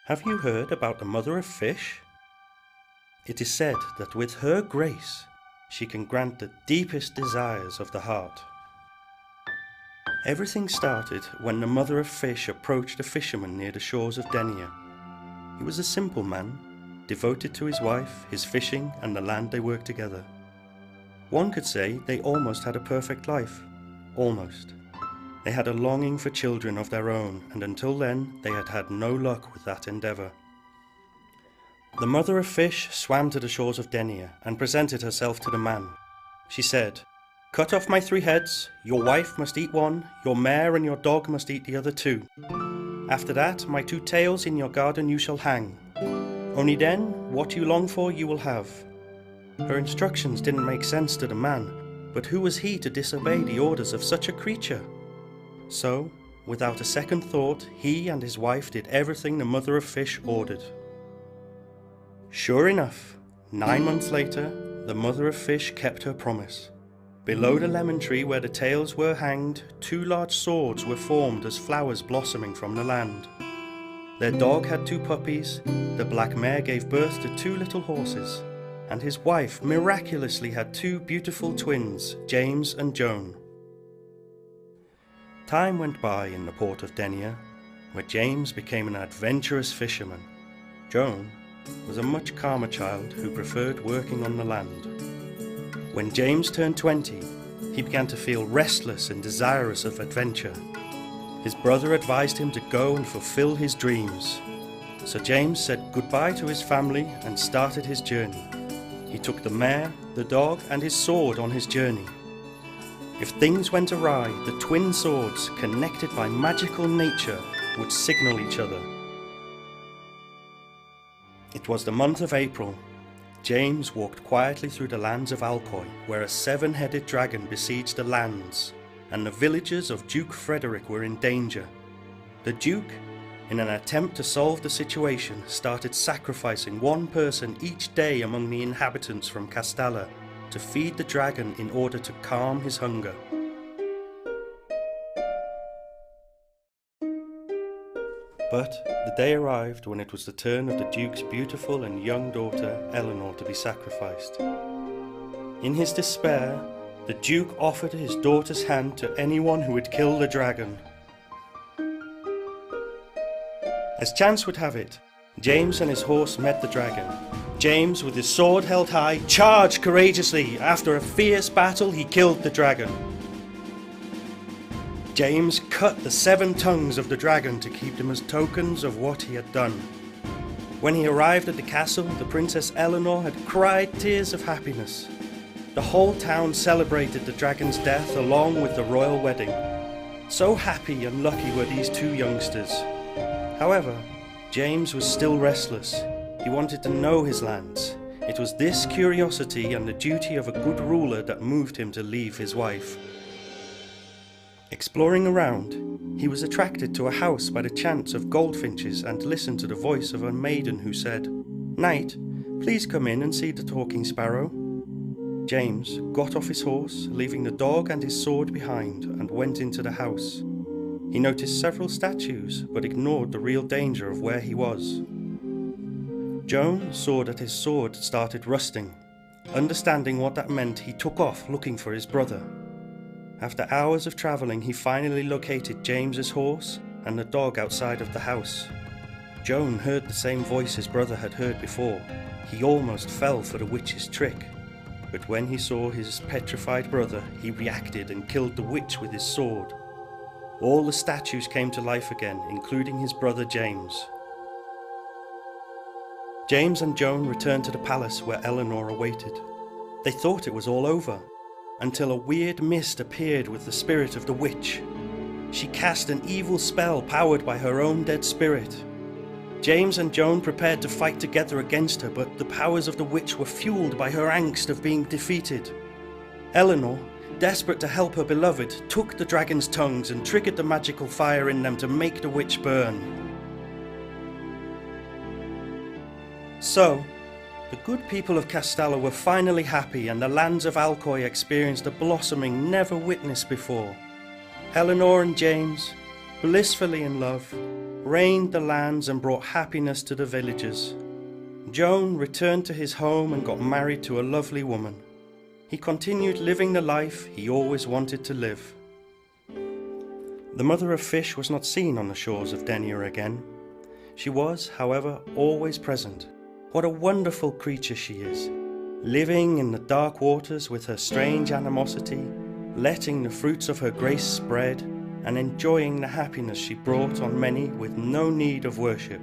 Have you heard about the mother of fish? It is said that with her grace, she can grant the deepest desires of the heart. Everything started when the mother of fish approached a fisherman near the shores of Denia. He was a simple man, devoted to his wife, his fishing, and the land they worked together. One could say they almost had a perfect life. Almost. They had a longing for children of their own, and until then they had had no luck with that endeavour. The mother of fish swam to the shores of Denia and presented herself to the man. She said, "Cut off my 3 heads, your wife must eat 1, your mare and your dog must eat the other 2. After that, my 2 tails in your garden you shall hang. Only then, what you long for you will have." Her instructions didn't make sense to the man, but who was he to disobey the orders of such a creature? So, without a second thought, he and his wife did everything the mother of fish ordered. Sure enough, 9 months later, the mother of fish kept her promise. Below the lemon tree where the tails were hanged, 2 large swords were formed as flowers blossoming from the land. Their dog had 2 puppies, the black mare gave birth to 2 little horses, and his wife miraculously had 2 beautiful twins, James and Joan. Time went by in the port of Denia, where James became an adventurous fisherman. Joan was a much calmer child who preferred working on the land. When James turned 20, he began to feel restless and desirous of adventure. His brother advised him to go and fulfill his dreams. So James said goodbye to his family and started his journey. He took the mare, the dog, and his sword on his journey. If things went awry, the twin swords, connected by magical nature, would signal each other. It was the month of April. James walked quietly through the lands of Alcoy, where a 7-headed dragon besieged the lands, and the villagers of Duke Frederick were in danger. The Duke, in an attempt to solve the situation, started sacrificing 1 person each day among the inhabitants from Castalla to feed the dragon in order to calm his hunger. But the day arrived when it was the turn of the Duke's beautiful and young daughter Eleanor to be sacrificed. In his despair, the Duke offered his daughter's hand to anyone who would kill the dragon. As chance would have it, James and his horse met the dragon. James, with his sword held high, charged courageously. After a fierce battle, he killed the dragon. James cut the 7 tongues of the dragon to keep them as tokens of what he had done. When he arrived at the castle, the Princess Eleanor had cried tears of happiness. The whole town celebrated the dragon's death along with the royal wedding. So happy and lucky were these 2 youngsters. However, James was still restless. He wanted to know his lands. It was this curiosity and the duty of a good ruler that moved him to leave his wife. Exploring around, he was attracted to a house by the chants of goldfinches and listened to the voice of a maiden who said, "Knight, please come in and see the talking sparrow." James got off his horse, leaving the dog and his sword behind, and went into the house. He noticed several statues, but ignored the real danger of where he was. Joan saw that his sword started rusting. Understanding what that meant, he took off looking for his brother. After hours of travelling, he finally located James's horse and the dog outside of the house. Joan heard the same voice his brother had heard before. He almost fell for the witch's trick. But when he saw his petrified brother, he reacted and killed the witch with his sword. All the statues came to life again, including his brother James. James and Joan returned to the palace where Eleanor awaited. They thought it was all over, until a weird mist appeared with the spirit of the witch. She cast an evil spell powered by her own dead spirit. James and Joan prepared to fight together against her, but the powers of the witch were fueled by her angst of being defeated. Eleanor, desperate to help her beloved, took the dragon's tongues and triggered the magical fire in them to make the witch burn. So, the good people of Castalla were finally happy, and the lands of Alcoy experienced a blossoming never witnessed before. Eleanor and James, blissfully in love, rained the lands and brought happiness to the villagers. Joan returned to his home and got married to a lovely woman. He continued living the life he always wanted to live. The mother of fish was not seen on the shores of Denia again. She was, however, always present. What a wonderful creature she is, living in the dark waters with her strange animosity, letting the fruits of her grace spread, and enjoying the happiness she brought on many with no need of worship.